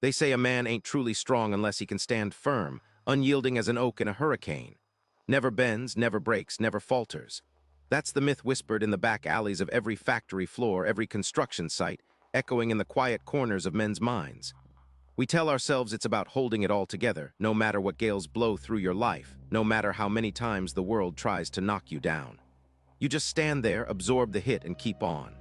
They say a man ain't truly strong unless he can stand firm, unyielding as an oak in a hurricane. Never bends, never breaks, never falters. That's the myth whispered in the back alleys of every factory floor, every construction site, echoing in the quiet corners of men's minds. We tell ourselves it's about holding it all together, no matter what gales blow through your life, no matter how many times the world tries to knock you down. You just stand there, absorb the hit, and keep on.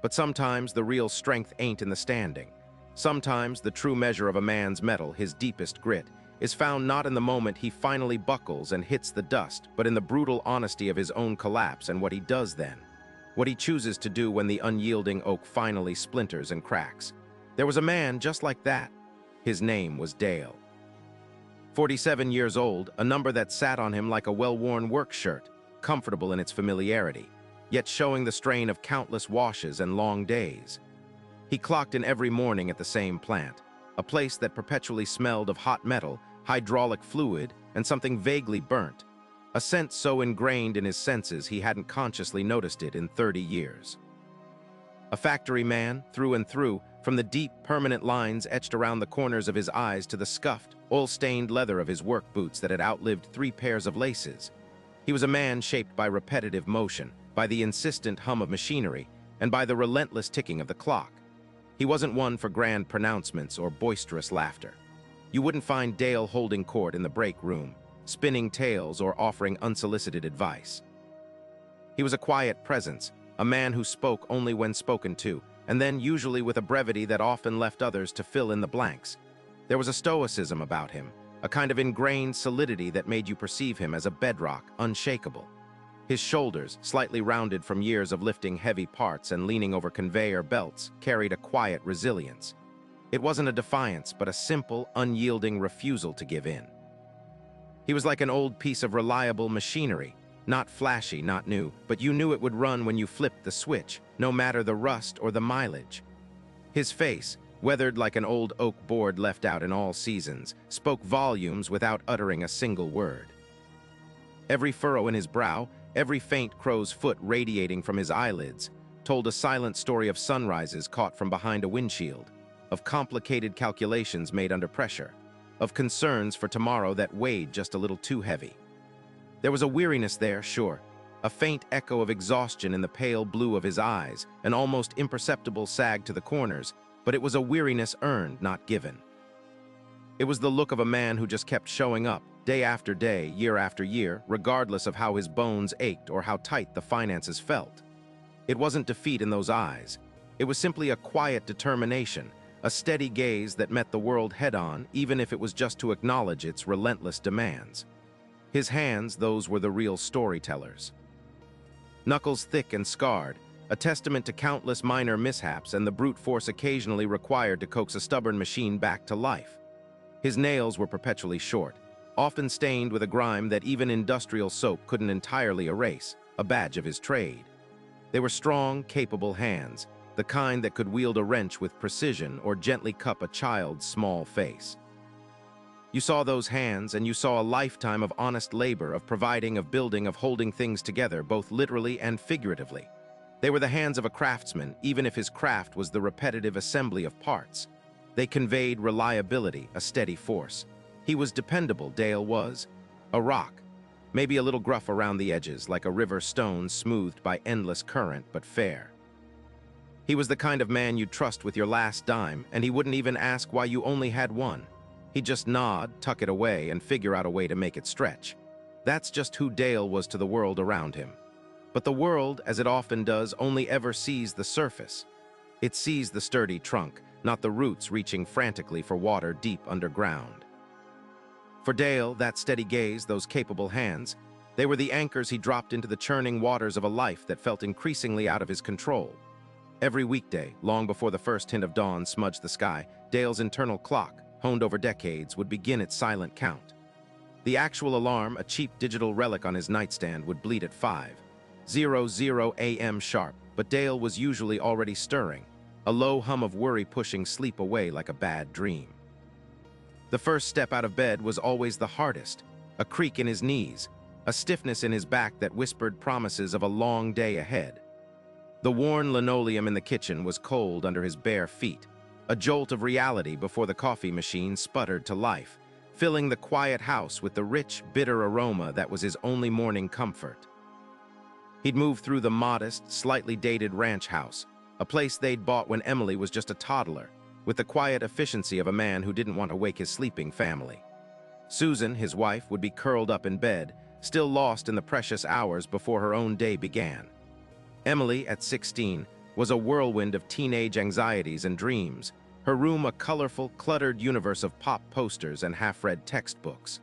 But sometimes the real strength ain't in the standing. Sometimes the true measure of a man's mettle, his deepest grit, is found not in the moment he finally buckles and hits the dust, but in the brutal honesty of his own collapse and what he does then. What he chooses to do when the unyielding oak finally splinters and cracks. There was a man just like that. His name was Dale. 47 years old, a number that sat on him like a well-worn work shirt, comfortable in its familiarity, yet showing the strain of countless washes and long days. He clocked in every morning at the same plant, a place that perpetually smelled of hot metal, hydraulic fluid, and something vaguely burnt, a scent so ingrained in his senses he hadn't consciously noticed it in 30 years. A factory man, through and through, from the deep, permanent lines etched around the corners of his eyes to the scuffed, oil-stained leather of his work boots that had outlived 3 pairs of laces. He was a man shaped by repetitive motion, by the insistent hum of machinery, and by the relentless ticking of the clock. He wasn't one for grand pronouncements or boisterous laughter. You wouldn't find Dale holding court in the break room, spinning tales or offering unsolicited advice. He was a quiet presence, a man who spoke only when spoken to, and then usually with a brevity that often left others to fill in the blanks. There was a stoicism about him, a kind of ingrained solidity that made you perceive him as a bedrock, unshakable. His shoulders, slightly rounded from years of lifting heavy parts and leaning over conveyor belts, carried a quiet resilience. It wasn't a defiance, but a simple, unyielding refusal to give in. He was like an old piece of reliable machinery, not flashy, not new, but you knew it would run when you flipped the switch, no matter the rust or the mileage. His face, weathered like an old oak board left out in all seasons, spoke volumes without uttering a single word. Every furrow in his brow, every faint crow's foot radiating from his eyelids, told a silent story of sunrises caught from behind a windshield, of complicated calculations made under pressure, of concerns for tomorrow that weighed just a little too heavy. There was a weariness there, sure, a faint echo of exhaustion in the pale blue of his eyes, an almost imperceptible sag to the corners, but it was a weariness earned, not given. It was the look of a man who just kept showing up, day after day, year after year, regardless of how his bones ached or how tight the finances felt. It wasn't defeat in those eyes. It was simply a quiet determination, a steady gaze that met the world head-on, even if it was just to acknowledge its relentless demands. His hands, those were the real storytellers. Knuckles thick and scarred, a testament to countless minor mishaps and the brute force occasionally required to coax a stubborn machine back to life. His nails were perpetually short, often stained with a grime that even industrial soap couldn't entirely erase, a badge of his trade. They were strong, capable hands, the kind that could wield a wrench with precision or gently cup a child's small face. You saw those hands, and you saw a lifetime of honest labor, of providing, of building, of holding things together, both literally and figuratively. They were the hands of a craftsman, even if his craft was the repetitive assembly of parts. They conveyed reliability, a steady force. He was dependable, Dale was. A rock, maybe a little gruff around the edges, like a river stone smoothed by endless current, but fair. He was the kind of man you'd trust with your last dime, and he wouldn't even ask why you only had one. He'd just nod, tuck it away, and figure out a way to make it stretch. That's just who Dale was to the world around him. But the world, as it often does, only ever sees the surface. It sees the sturdy trunk, not the roots reaching frantically for water deep underground. For Dale, that steady gaze, those capable hands, they were the anchors he dropped into the churning waters of a life that felt increasingly out of his control. Every weekday, long before the first hint of dawn smudged the sky, Dale's internal clock, honed over decades, would begin its silent count. The actual alarm, a cheap digital relic on his nightstand, would bleat at 5:00 a.m. sharp, but Dale was usually already stirring, a low hum of worry pushing sleep away like a bad dream. The first step out of bed was always the hardest, a creak in his knees, a stiffness in his back that whispered promises of a long day ahead. The worn linoleum in the kitchen was cold under his bare feet. a jolt of reality before the coffee machine sputtered to life, filling the quiet house with the rich, bitter aroma that was his only morning comfort. He'd moved through the modest, slightly dated ranch house, a place they'd bought when Emily was just a toddler, with the quiet efficiency of a man who didn't want to wake his sleeping family. Susan, his wife, would be curled up in bed, still lost in the precious hours before her own day began. Emily, at 16, was a whirlwind of teenage anxieties and dreams, her room a colorful, cluttered universe of pop posters and half-read textbooks.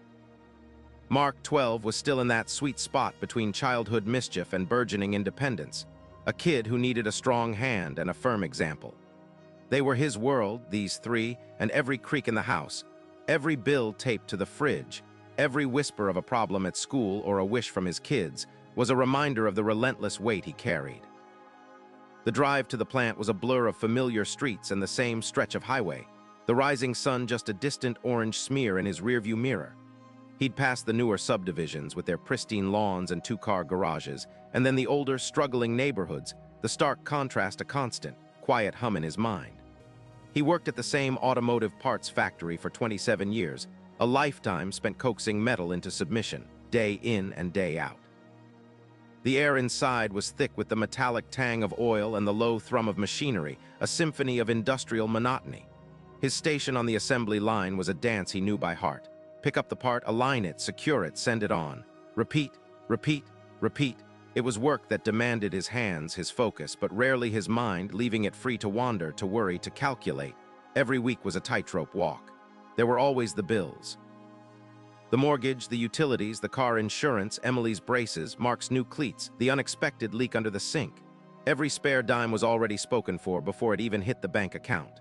Mark, 12, was still in that sweet spot between childhood mischief and burgeoning independence, a kid who needed a strong hand and a firm example. They were his world, these three, and every creak in the house, every bill taped to the fridge, every whisper of a problem at school or a wish from his kids was a reminder of the relentless weight he carried. The drive to the plant was a blur of familiar streets and the same stretch of highway, the rising sun just a distant orange smear in his rearview mirror. He'd passed the newer subdivisions with their pristine lawns and two-car garages, and then the older, struggling neighborhoods, the stark contrast a constant, quiet hum in his mind. He worked at the same automotive parts factory for 27 years, a lifetime spent coaxing metal into submission, day in and day out. The air inside was thick with the metallic tang of oil and the low thrum of machinery, a symphony of industrial monotony. His station on the assembly line was a dance he knew by heart. Pick up the part, align it, secure it, send it on. Repeat, repeat, repeat. It was work that demanded his hands, his focus, but rarely his mind, leaving it free to wander, to worry, to calculate. Every week was a tightrope walk. There were always the bills. The mortgage, the utilities, the car insurance, Emily's braces, Mark's new cleats, the unexpected leak under the sink. Every spare dime was already spoken for before it even hit the bank account.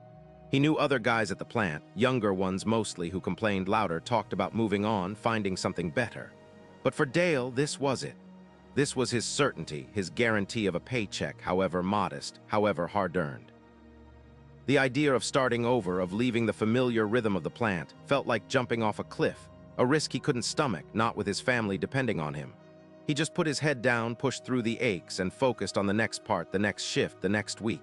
He knew other guys at the plant, younger ones mostly who complained louder, talked about moving on, finding something better. But for Dale, this was it. This was his certainty, his guarantee of a paycheck, however modest, however hard-earned. The idea of starting over, of leaving the familiar rhythm of the plant, felt like jumping off a cliff, a risk he couldn't stomach, not with his family depending on him. He just put his head down, pushed through the aches, and focused on the next part, the next shift, the next week.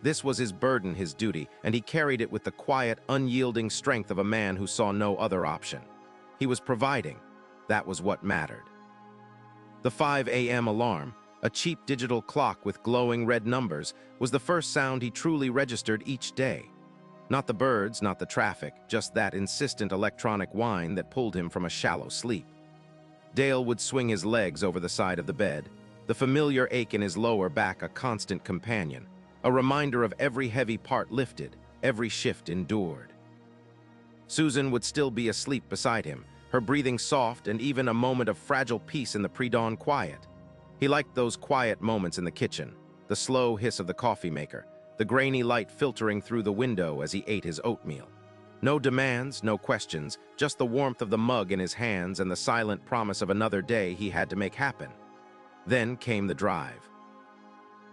This was his burden, his duty, and he carried it with the quiet, unyielding strength of a man who saw no other option. He was providing. That was what mattered. The 5 a.m. alarm, a cheap digital clock with glowing red numbers, was the first sound he truly registered each day. Not the birds, not the traffic, just that insistent electronic whine that pulled him from a shallow sleep. Dale would swing his legs over the side of the bed, the familiar ache in his lower back a constant companion, a reminder of every heavy part lifted, every shift endured. Susan would still be asleep beside him, her breathing soft and even a moment of fragile peace in the pre-dawn quiet. He liked those quiet moments in the kitchen, the slow hiss of the coffee maker, the grainy light filtering through the window as he ate his oatmeal. No demands, no questions, just the warmth of the mug in his hands and the silent promise of another day he had to make happen. Then came the drive.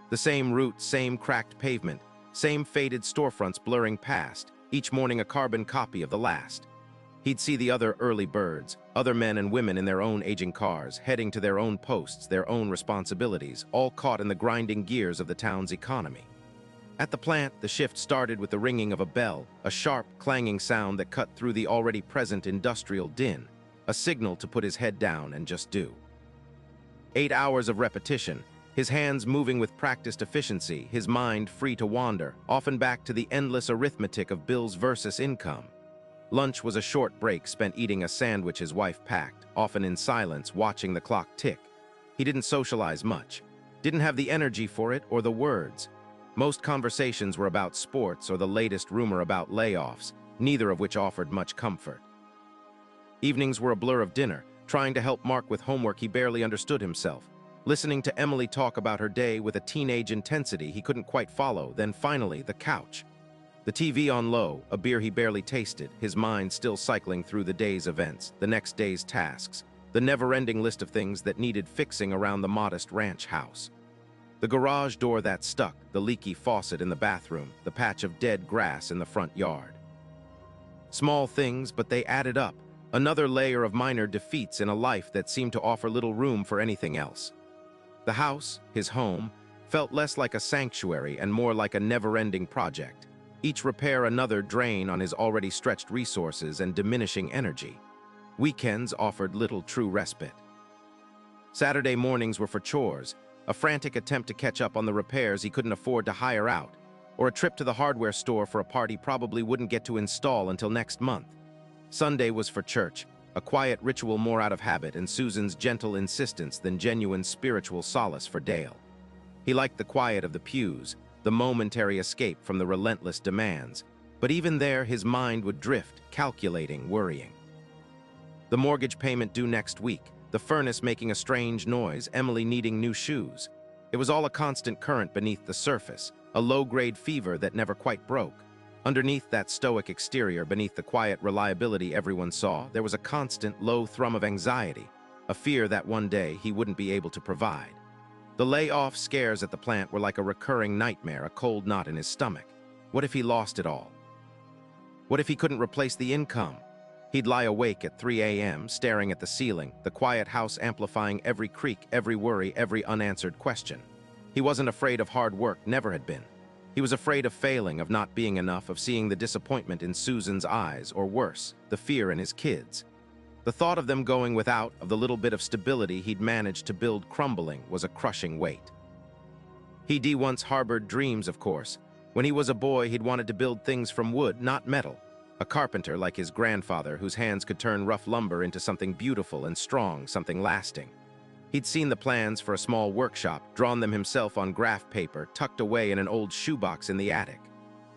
The same route, same cracked pavement, same faded storefronts blurring past, each morning a carbon copy of the last. He'd see the other early birds, other men and women in their own aging cars, heading to their own posts, their own responsibilities, all caught in the grinding gears of the town's economy. At the plant, the shift started with the ringing of a bell, a sharp, clanging sound that cut through the already present industrial din, a signal to put his head down and just do. 8 hours of repetition, his hands moving with practiced efficiency, his mind free to wander, often back to the endless arithmetic of bills versus income. Lunch was a short break spent eating a sandwich his wife packed, often in silence, watching the clock tick. He didn't socialize much, didn't have the energy for it or the words. Most conversations were about sports or the latest rumor about layoffs, neither of which offered much comfort. Evenings were a blur of dinner, trying to help Mark with homework he barely understood himself, listening to Emily talk about her day with a teenage intensity he couldn't quite follow, then finally, the couch. The TV on low, a beer he barely tasted, his mind still cycling through the day's events, the next day's tasks, the never-ending list of things that needed fixing around the modest ranch house. The garage door that stuck, the leaky faucet in the bathroom, the patch of dead grass in the front yard. Small things, but they added up, another layer of minor defeats in a life that seemed to offer little room for anything else. The house, his home, felt less like a sanctuary and more like a never-ending project. Each repair another drain on his already stretched resources and diminishing energy. Weekends offered little true respite. Saturday mornings were for chores, a frantic attempt to catch up on the repairs he couldn't afford to hire out, or a trip to the hardware store for a part he probably wouldn't get to install until next month. Sunday was for church, a quiet ritual more out of habit and Susan's gentle insistence than genuine spiritual solace for Dale. He liked the quiet of the pews, the momentary escape from the relentless demands, but even there his mind would drift, calculating, worrying. The mortgage payment due next week, the furnace making a strange noise, Emily needing new shoes. It was all a constant current beneath the surface, a low-grade fever that never quite broke. Underneath that stoic exterior, beneath the quiet reliability everyone saw, there was a constant low thrum of anxiety, a fear that one day he wouldn't be able to provide. The layoff scares at the plant were like a recurring nightmare, a cold knot in his stomach. What if he lost it all? What if he couldn't replace the income? He'd lie awake at 3 a.m., staring at the ceiling, the quiet house amplifying every creak, every worry, every unanswered question. He wasn't afraid of hard work, never had been. He was afraid of failing, of not being enough, of seeing the disappointment in Susan's eyes, or worse, the fear in his kids. The thought of them going without, of the little bit of stability he'd managed to build crumbling, was a crushing weight. He'd once harbored dreams, of course. When he was a boy, he'd wanted to build things from wood, not metal. A carpenter like his grandfather, whose hands could turn rough lumber into something beautiful and strong, something lasting. He'd seen the plans for a small workshop, drawn them himself on graph paper, tucked away in an old shoebox in the attic.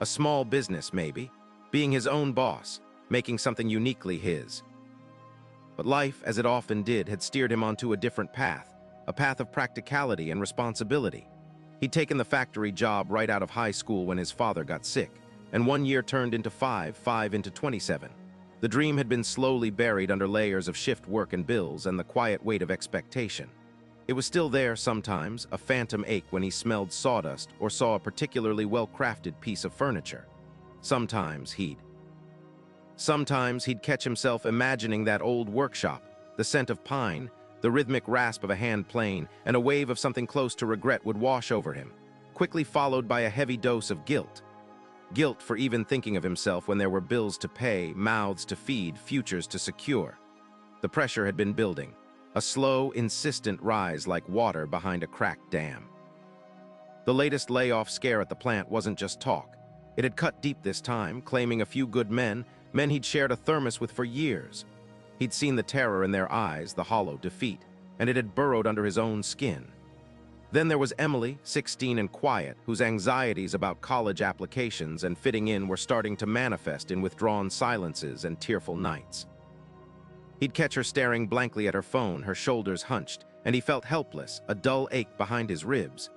A small business, maybe, being his own boss, making something uniquely his. But life, as it often did, had steered him onto a different path, a path of practicality and responsibility. He'd taken the factory job right out of high school when his father got sick, and 1 year turned into 5 into 27. The dream had been slowly buried under layers of shift work and bills and the quiet weight of expectation. It was still there sometimes, a phantom ache when he smelled sawdust or saw a particularly well-crafted piece of furniture. Sometimes he'd catch himself imagining that old workshop, the scent of pine, the rhythmic rasp of a hand plane, and a wave of something close to regret would wash over him, quickly followed by a heavy dose of guilt. Guilt for even thinking of himself when there were bills to pay, mouths to feed, futures to secure. The pressure had been building, a slow, insistent rise like water behind a cracked dam. The latest layoff scare at the plant wasn't just talk. It had cut deep this time, claiming a few good men he'd shared a thermos with for years. He'd seen the terror in their eyes, the hollow defeat, and it had burrowed under his own skin. Then there was Emily, 16 and quiet, whose anxieties about college applications and fitting in were starting to manifest in withdrawn silences and tearful nights. He'd catch her staring blankly at her phone, her shoulders hunched, and he felt helpless, a dull ache behind his ribs.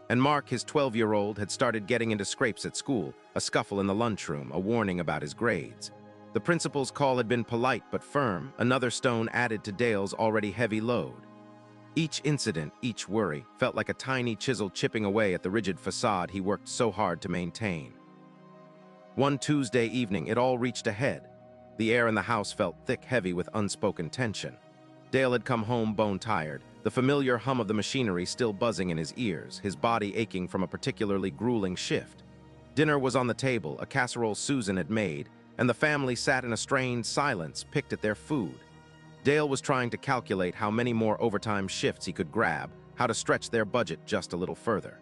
And Mark, his 12-year-old, had started getting into scrapes at school, a scuffle in the lunchroom, a warning about his grades. The principal's call had been polite but firm, another stone added to Dale's already heavy load. Each incident, each worry, felt like a tiny chisel chipping away at the rigid facade he worked so hard to maintain. One Tuesday evening, it all reached a head. The air in the house felt thick, heavy with unspoken tension. Dale had come home bone-tired, the familiar hum of the machinery still buzzing in his ears, his body aching from a particularly grueling shift. Dinner was on the table, a casserole Susan had made, and the family sat in a strained silence, picked at their food. Dale was trying to calculate how many more overtime shifts he could grab, how to stretch their budget just a little further.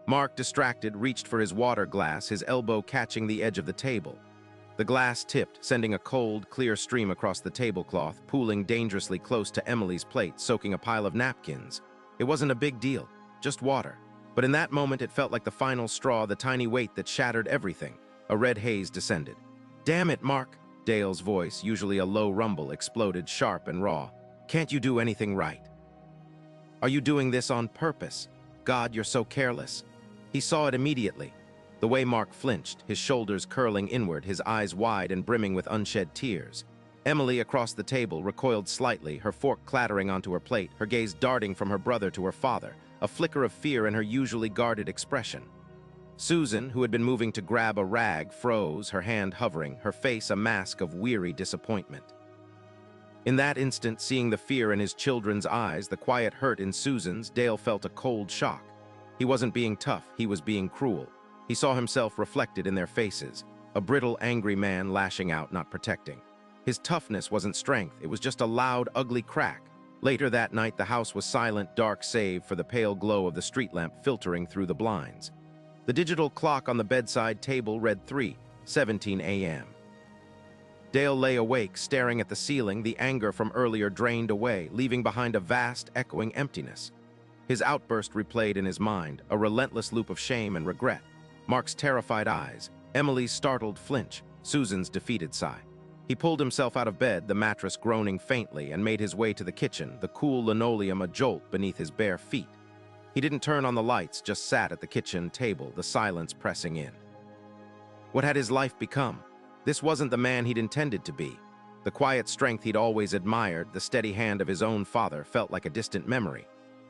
Mark, distracted, reached for his water glass, his elbow catching the edge of the table. The glass tipped, sending a cold, clear stream across the tablecloth, pooling dangerously close to Emily's plate, soaking a pile of napkins. It wasn't a big deal, just water. But in that moment, it felt like the final straw, the tiny weight that shattered everything. A red haze descended. "Damn it, Mark!" Dale's voice, usually a low rumble, exploded sharp and raw. "Can't you do anything right? Are you doing this on purpose? God, you're so careless." He saw it immediately. The way Mark flinched, his shoulders curling inward, his eyes wide and brimming with unshed tears. Emily, across the table, recoiled slightly, her fork clattering onto her plate, her gaze darting from her brother to her father, a flicker of fear in her usually guarded expression. Susan, who had been moving to grab a rag, froze, her hand hovering, her face a mask of weary disappointment. In that instant, seeing the fear in his children's eyes, the quiet hurt in Susan's, Dale felt a cold shock. He wasn't being tough, he was being cruel. He saw himself reflected in their faces, a brittle, angry man lashing out, not protecting. His toughness wasn't strength, it was just a loud, ugly crack. Later that night, the house was silent, dark save for the pale glow of the street lamp filtering through the blinds. The digital clock on the bedside table read 3:17 a.m. Dale lay awake, staring at the ceiling, the anger from earlier drained away, leaving behind a vast, echoing emptiness. His outburst replayed in his mind, a relentless loop of shame and regret. Mark's terrified eyes, Emily's startled flinch, Susan's defeated sigh. He pulled himself out of bed, the mattress groaning faintly, and made his way to the kitchen, the cool linoleum a jolt beneath his bare feet. He didn't turn on the lights, just sat at the kitchen table, the silence pressing in. What had his life become? This wasn't the man he'd intended to be. The quiet strength he'd always admired, the steady hand of his own father, felt like a distant memory.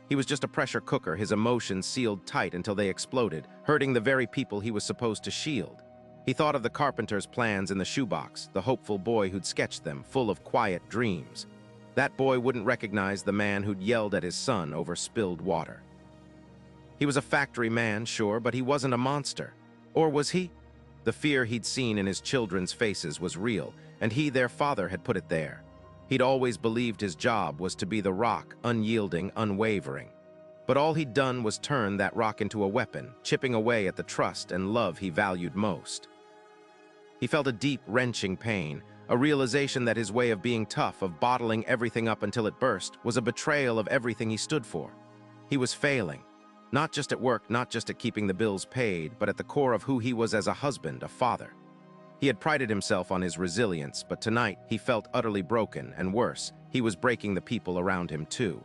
He was just a pressure cooker, his emotions sealed tight until they exploded, hurting the very people he was supposed to shield. He thought of the carpenter's plans in the shoebox, the hopeful boy who'd sketched them, full of quiet dreams. That boy wouldn't recognize the man who'd yelled at his son over spilled water. He was a factory man, sure, but he wasn't a monster. Or was he? The fear he'd seen in his children's faces was real, and he, their father, had put it there. He'd always believed his job was to be the rock, unyielding, unwavering. But all he'd done was turn that rock into a weapon, chipping away at the trust and love he valued most. He felt a deep, wrenching pain, a realization that his way of being tough, of bottling everything up until it burst, was a betrayal of everything he stood for. He was failing. Not just at work, not just at keeping the bills paid, but at the core of who he was as a husband, a father. He had prided himself on his resilience, but tonight he felt utterly broken, and worse, he was breaking the people around him too.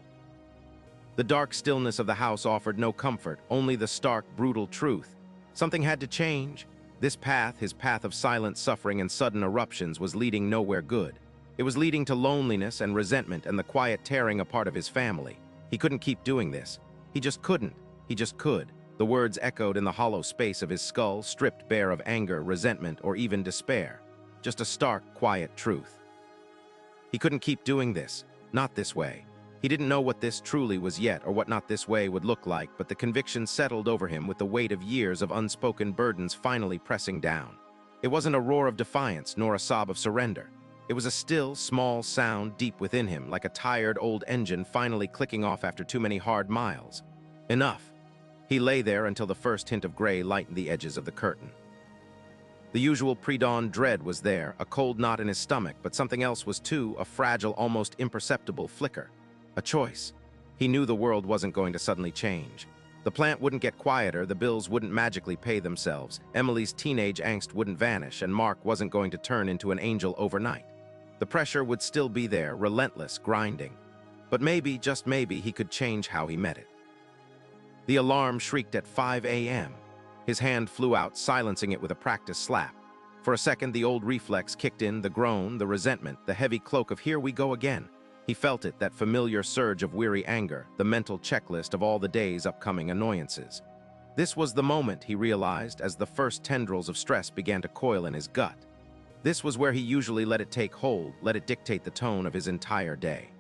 The dark stillness of the house offered no comfort, only the stark, brutal truth. Something had to change. This path, his path of silent suffering and sudden eruptions, was leading nowhere good. It was leading to loneliness and resentment and the quiet tearing apart of his family. He couldn't keep doing this. He just couldn't. He just could. The words echoed in the hollow space of his skull, stripped bare of anger, resentment, or even despair. Just a stark, quiet truth. He couldn't keep doing this. Not this way. He didn't know what this truly was yet, or what not this way would look like, but the conviction settled over him with the weight of years of unspoken burdens finally pressing down. It wasn't a roar of defiance, nor a sob of surrender. It was a still, small sound deep within him, like a tired old engine finally clicking off after too many hard miles. Enough. He lay there until the first hint of gray lightened the edges of the curtain. The usual pre-dawn dread was there, a cold knot in his stomach, but something else was too, a fragile, almost imperceptible flicker. A choice. He knew the world wasn't going to suddenly change. The plant wouldn't get quieter, the bills wouldn't magically pay themselves, Emily's teenage angst wouldn't vanish, and Mark wasn't going to turn into an angel overnight. The pressure would still be there, relentless, grinding. But maybe, just maybe, he could change how he met it. The alarm shrieked at 5 a.m. His hand flew out, silencing it with a practiced slap. For a second, the old reflex kicked in, the groan, the resentment, the heavy cloak of here we go again. He felt it, that familiar surge of weary anger, the mental checklist of all the day's upcoming annoyances. This was the moment, he realized, as the first tendrils of stress began to coil in his gut. This was where he usually let it take hold, let it dictate the tone of his entire day.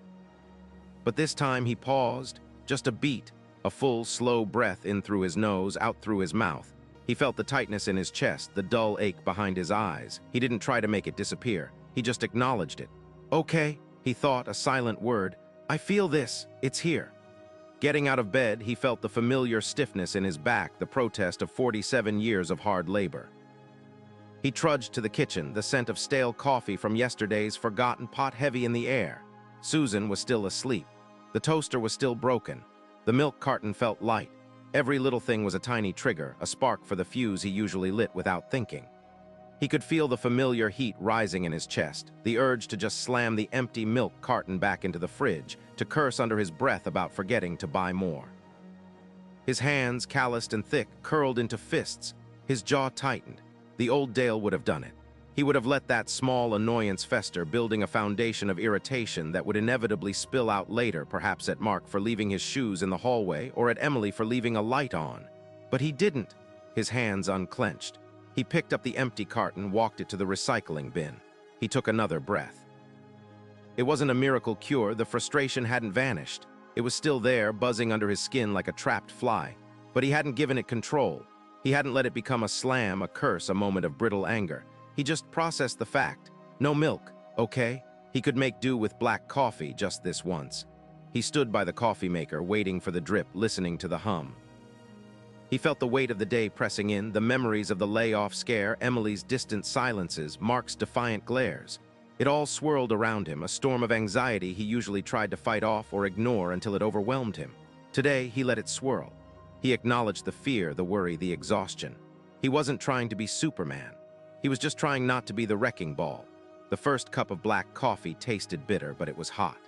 But this time he paused, just a beat, a full, slow breath in through his nose, out through his mouth. He felt the tightness in his chest, the dull ache behind his eyes. He didn't try to make it disappear. He just acknowledged it. Okay, he thought, a silent word. I feel this. It's here. Getting out of bed, he felt the familiar stiffness in his back, the protest of 47 years of hard labor. He trudged to the kitchen, the scent of stale coffee from yesterday's forgotten pot heavy in the air. Susan was still asleep. The toaster was still broken. The milk carton felt light. Every little thing was a tiny trigger, a spark for the fuse he usually lit without thinking. He could feel the familiar heat rising in his chest, the urge to just slam the empty milk carton back into the fridge, to curse under his breath about forgetting to buy more. His hands, calloused and thick, curled into fists. His jaw tightened. The old Dale would have done it. He would have let that small annoyance fester, building a foundation of irritation that would inevitably spill out later, perhaps at Mark for leaving his shoes in the hallway, or at Emily for leaving a light on. But he didn't. His hands unclenched. He picked up the empty carton, walked it to the recycling bin. He took another breath. It wasn't a miracle cure. The frustration hadn't vanished. It was still there, buzzing under his skin like a trapped fly. But he hadn't given it control. He hadn't let it become a slam, a curse, a moment of brittle anger. He just processed the fact. No milk, okay? He could make do with black coffee just this once. He stood by the coffee maker, waiting for the drip, listening to the hum. He felt the weight of the day pressing in, the memories of the layoff scare, Emily's distant silences, Mark's defiant glares. It all swirled around him, a storm of anxiety he usually tried to fight off or ignore until it overwhelmed him. Today, he let it swirl. He acknowledged the fear, the worry, the exhaustion. He wasn't trying to be Superman. He was just trying not to be the wrecking ball. The first cup of black coffee tasted bitter, but it was hot.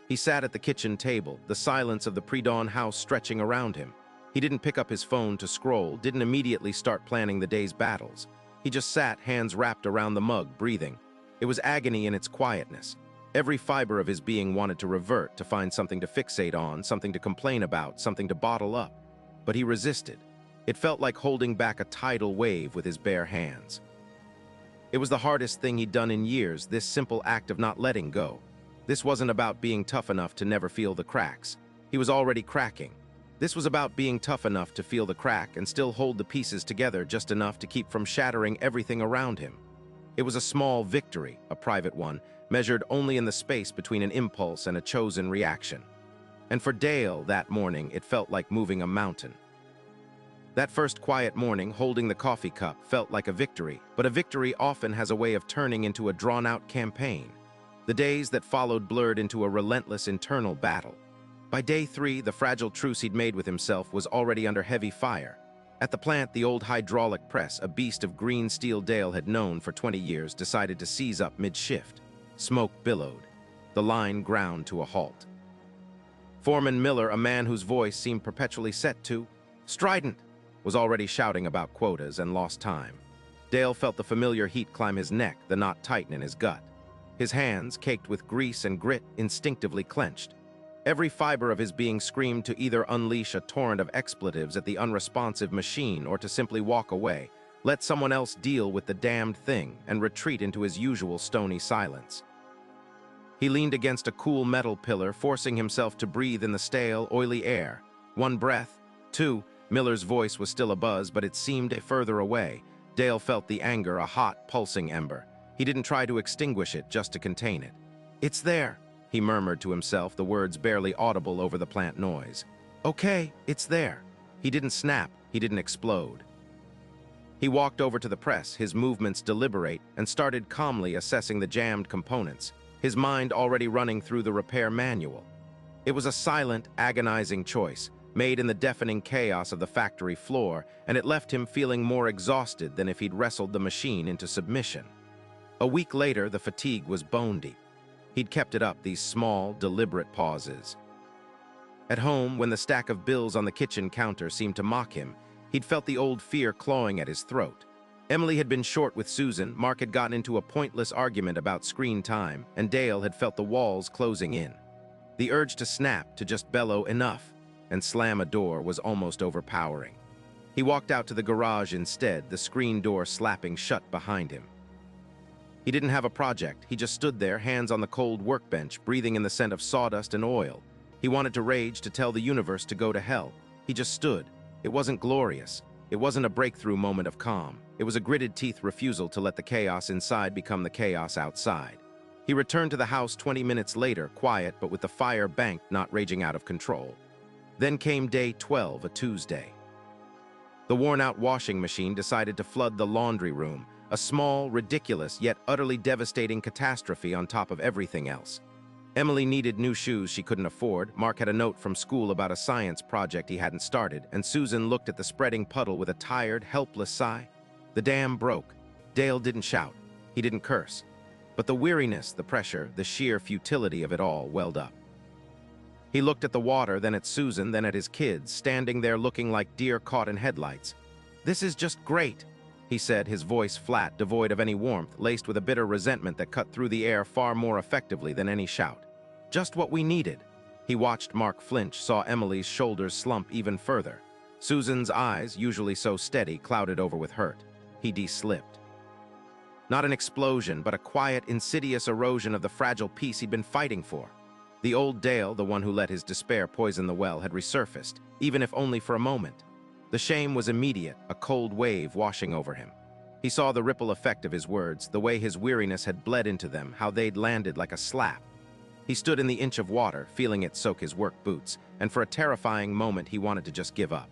He sat at the kitchen table, the silence of the pre-dawn house stretching around him. He didn't pick up his phone to scroll, didn't immediately start planning the day's battles. He just sat, hands wrapped around the mug, breathing. It was agony in its quietness. Every fiber of his being wanted to revert, to find something to fixate on, something to complain about, something to bottle up. But he resisted. It felt like holding back a tidal wave with his bare hands. It was the hardest thing he'd done in years, this simple act of not letting go. This wasn't about being tough enough to never feel the cracks. He was already cracking. This was about being tough enough to feel the crack and still hold the pieces together just enough to keep from shattering everything around him. It was a small victory, a private one, measured only in the space between an impulse and a chosen reaction. And for Dale, that morning, it felt like moving a mountain. That first quiet morning, holding the coffee cup, felt like a victory, but a victory often has a way of turning into a drawn-out campaign. The days that followed blurred into a relentless internal battle. By day 3, the fragile truce he'd made with himself was already under heavy fire. At the plant, the old hydraulic press, a beast of green steel Dale had known for 20 years, decided to seize up mid-shift. Smoke billowed. The line ground to a halt. Foreman Miller, a man whose voice seemed perpetually set to strident, was already shouting about quotas and lost time. Dale felt the familiar heat climb his neck, the knot tighten in his gut. His hands, caked with grease and grit, instinctively clenched. Every fiber of his being screamed to either unleash a torrent of expletives at the unresponsive machine or to simply walk away, let someone else deal with the damned thing, and retreat into his usual stony silence. He leaned against a cool metal pillar, forcing himself to breathe in the stale, oily air. 1 breath, 2, Miller's voice was still abuzz, but it seemed further away. Dale felt the anger, a hot, pulsing ember. He didn't try to extinguish it, just to contain it. "It's there," he murmured to himself, the words barely audible over the plant noise. "Okay, it's there." He didn't snap, he didn't explode. He walked over to the press, his movements deliberate, and started calmly assessing the jammed components, his mind already running through the repair manual. It was a silent, agonizing choice, made in the deafening chaos of the factory floor, and it left him feeling more exhausted than if he'd wrestled the machine into submission. A week later, the fatigue was bone-deep. He'd kept it up, these small, deliberate pauses. At home, when the stack of bills on the kitchen counter seemed to mock him, he'd felt the old fear clawing at his throat. Emily had been short with Susan, Mark had gotten into a pointless argument about screen time, and Dale had felt the walls closing in. The urge to snap, to just bellow enough, and slam a door was almost overpowering. He walked out to the garage instead, the screen door slapping shut behind him. He didn't have a project. He just stood there, hands on the cold workbench, breathing in the scent of sawdust and oil. He wanted to rage, to tell the universe to go to hell. He just stood. It wasn't glorious. It wasn't a breakthrough moment of calm. It was a gritted teeth refusal to let the chaos inside become the chaos outside. He returned to the house 20 minutes later, quiet but with the fire banked, not raging out of control. Then came day 12, a Tuesday. The worn-out washing machine decided to flood the laundry room, a small, ridiculous, yet utterly devastating catastrophe on top of everything else. Emily needed new shoes she couldn't afford, Mark had a note from school about a science project he hadn't started, and Susan looked at the spreading puddle with a tired, helpless sigh. The dam broke. Dale didn't shout. He didn't curse. But the weariness, the pressure, the sheer futility of it all welled up. He looked at the water, then at Susan, then at his kids, standing there looking like deer caught in headlights. "This is just great," he said, his voice flat, devoid of any warmth, laced with a bitter resentment that cut through the air far more effectively than any shout. "Just what we needed." He watched Mark flinch, saw Emily's shoulders slump even further. Susan's eyes, usually so steady, clouded over with hurt. He de-slipped. Not an explosion, but a quiet, insidious erosion of the fragile peace he'd been fighting for. The old Dale, the one who let his despair poison the well, had resurfaced, even if only for a moment. The shame was immediate, a cold wave washing over him. He saw the ripple effect of his words, the way his weariness had bled into them, how they'd landed like a slap. He stood in the inch of water, feeling it soak his work boots, and for a terrifying moment he wanted to just give up.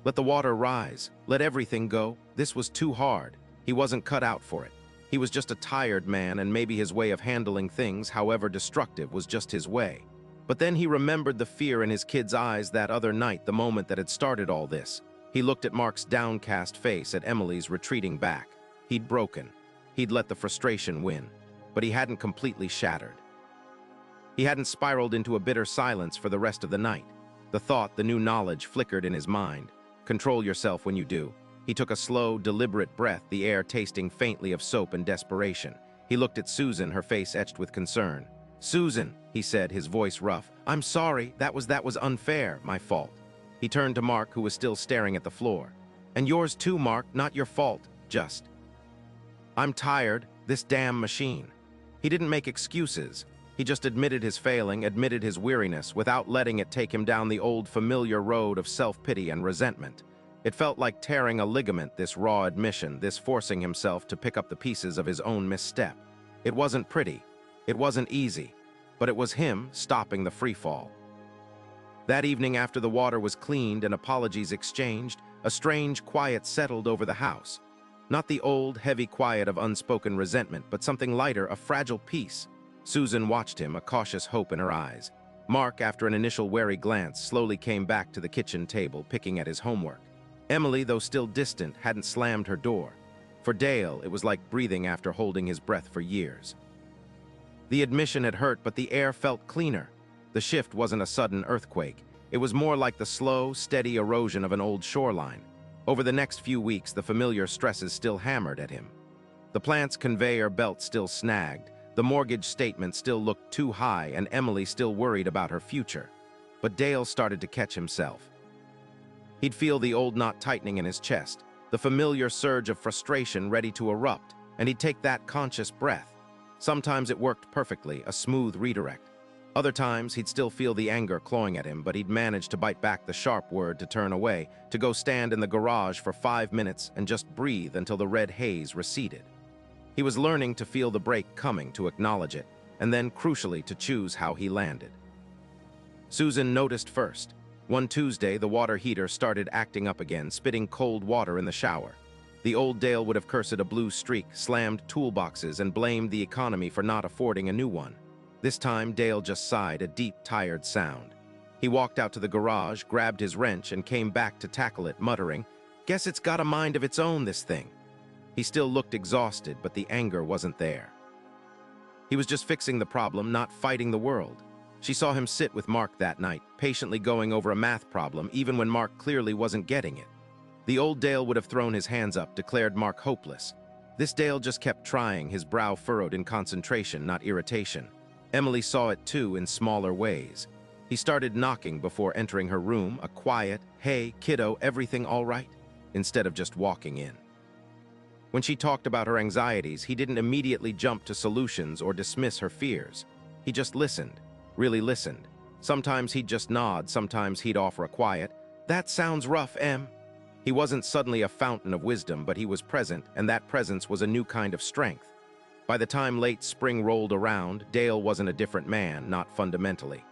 Let the water rise. Let everything go. This was too hard. He wasn't cut out for it. He was just a tired man, and maybe his way of handling things, however destructive, was just his way. But then he remembered the fear in his kid's eyes that other night, the moment that had started all this. He looked at Mark's downcast face, at Emily's retreating back. He'd broken. He'd let the frustration win. But he hadn't completely shattered. He hadn't spiraled into a bitter silence for the rest of the night. The thought, the new knowledge, flickered in his mind. Control yourself when you do. He took a slow, deliberate breath, the air tasting faintly of soap and desperation. He looked at Susan, her face etched with concern. "Susan," he said, his voice rough, "I'm sorry. That was unfair. My fault." He turned to Mark, who was still staring at the floor. "And yours too, Mark. Not your fault. Just. I'm tired. This damn machine." He didn't make excuses. He just admitted his failing, admitted his weariness, without letting it take him down the old familiar road of self-pity and resentment. It felt like tearing a ligament, this raw admission, this forcing himself to pick up the pieces of his own misstep. It wasn't pretty. It wasn't easy. But it was him stopping the freefall. That evening, after the water was cleaned and apologies exchanged, a strange quiet settled over the house. Not the old, heavy quiet of unspoken resentment, but something lighter, a fragile peace. Susan watched him, a cautious hope in her eyes. Mark, after an initial wary glance, slowly came back to the kitchen table, picking at his homework. Emily, though still distant, hadn't slammed her door. For Dale, it was like breathing after holding his breath for years. The admission had hurt, but the air felt cleaner. The shift wasn't a sudden earthquake. It was more like the slow, steady erosion of an old shoreline. Over the next few weeks, the familiar stresses still hammered at him. The plant's conveyor belt still snagged, the mortgage statement still looked too high, and Emily still worried about her future. But Dale started to catch himself. He'd feel the old knot tightening in his chest, the familiar surge of frustration ready to erupt, and he'd take that conscious breath. Sometimes it worked perfectly, a smooth redirect. Other times, he'd still feel the anger clawing at him, but he'd manage to bite back the sharp word to turn away, to go stand in the garage for 5 minutes and just breathe until the red haze receded. He was learning to feel the break coming, to acknowledge it, and then, crucially, to choose how he landed. Susan noticed first. One Tuesday, the water heater started acting up again, spitting cold water in the shower. The old Dale would have cursed a blue streak, slammed toolboxes, and blamed the economy for not affording a new one. This time, Dale just sighed, a deep, tired sound. He walked out to the garage, grabbed his wrench, and came back to tackle it, muttering, "Guess it's got a mind of its own, this thing." He still looked exhausted, but the anger wasn't there. He was just fixing the problem, not fighting the world. She saw him sit with Mark that night, patiently going over a math problem, even when Mark clearly wasn't getting it. The old Dale would have thrown his hands up, declared Mark hopeless. This Dale just kept trying, his brow furrowed in concentration, not irritation. Emily saw it too, in smaller ways. He started knocking before entering her room, a quiet, "Hey, kiddo, everything all right?" instead of just walking in. When she talked about her anxieties, he didn't immediately jump to solutions or dismiss her fears. He just listened, really listened. Sometimes he'd just nod, sometimes he'd offer a quiet, "That sounds rough, Em." He wasn't suddenly a fountain of wisdom, but he was present, and that presence was a new kind of strength. By the time late spring rolled around, Dale wasn't a different man, not fundamentally.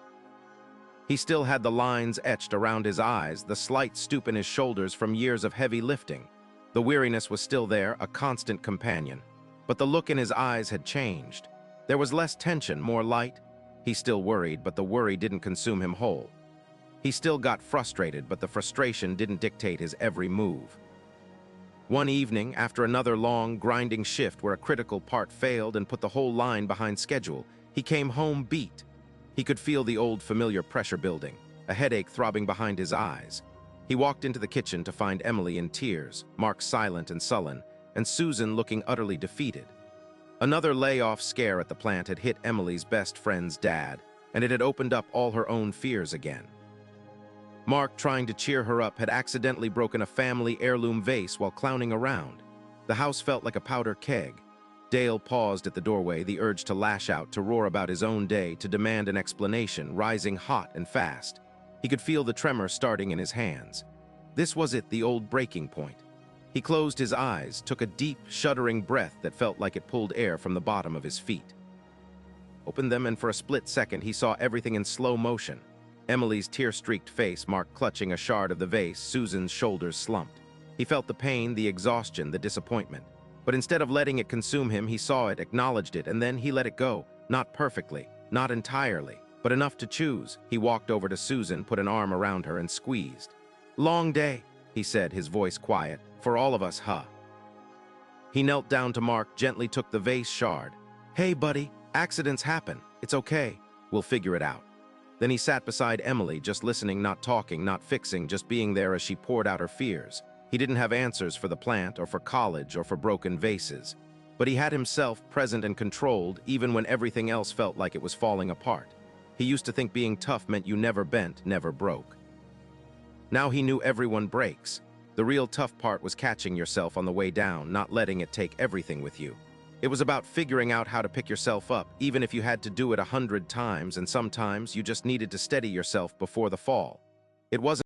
He still had the lines etched around his eyes, the slight stoop in his shoulders from years of heavy lifting. The weariness was still there, a constant companion. But the look in his eyes had changed. There was less tension, more light. He still worried, but the worry didn't consume him whole. He still got frustrated, but the frustration didn't dictate his every move. One evening, after another long, grinding shift where a critical part failed and put the whole line behind schedule, he came home beat. He could feel the old familiar pressure building, a headache throbbing behind his eyes. He walked into the kitchen to find Emily in tears, Mark silent and sullen, and Susan looking utterly defeated. Another layoff scare at the plant had hit Emily's best friend's dad, and it had opened up all her own fears again. Mark, trying to cheer her up, had accidentally broken a family heirloom vase while clowning around. The house felt like a powder keg. Dale paused at the doorway, the urge to lash out, to roar about his own day, to demand an explanation, rising hot and fast. He could feel the tremor starting in his hands. This was it, the old breaking point. He closed his eyes, took a deep, shuddering breath that felt like it pulled air from the bottom of his feet. Opened them, and for a split second he saw everything in slow motion. Emily's tear-streaked face, Mark clutching a shard of the vase, Susan's shoulders slumped. He felt the pain, the exhaustion, the disappointment. But instead of letting it consume him, he saw it, acknowledged it, and then he let it go. Not perfectly, not entirely, but enough to choose. He walked over to Susan, put an arm around her, and squeezed. "Long day," he said, his voice quiet. "For all of us, huh?" He knelt down to Mark, gently took the vase shard. "Hey, buddy, accidents happen. It's okay. We'll figure it out." Then he sat beside Emily, just listening, not talking, not fixing, just being there as she poured out her fears. He didn't have answers for the plant, or for college, or for broken vases. But he had himself present and controlled, even when everything else felt like it was falling apart. He used to think being tough meant you never bent, never broke. Now he knew everyone breaks. The real tough part was catching yourself on the way down, not letting it take everything with you. It was about figuring out how to pick yourself up, even if you had to do it 100 times, and sometimes you just needed to steady yourself before the fall. It wasn't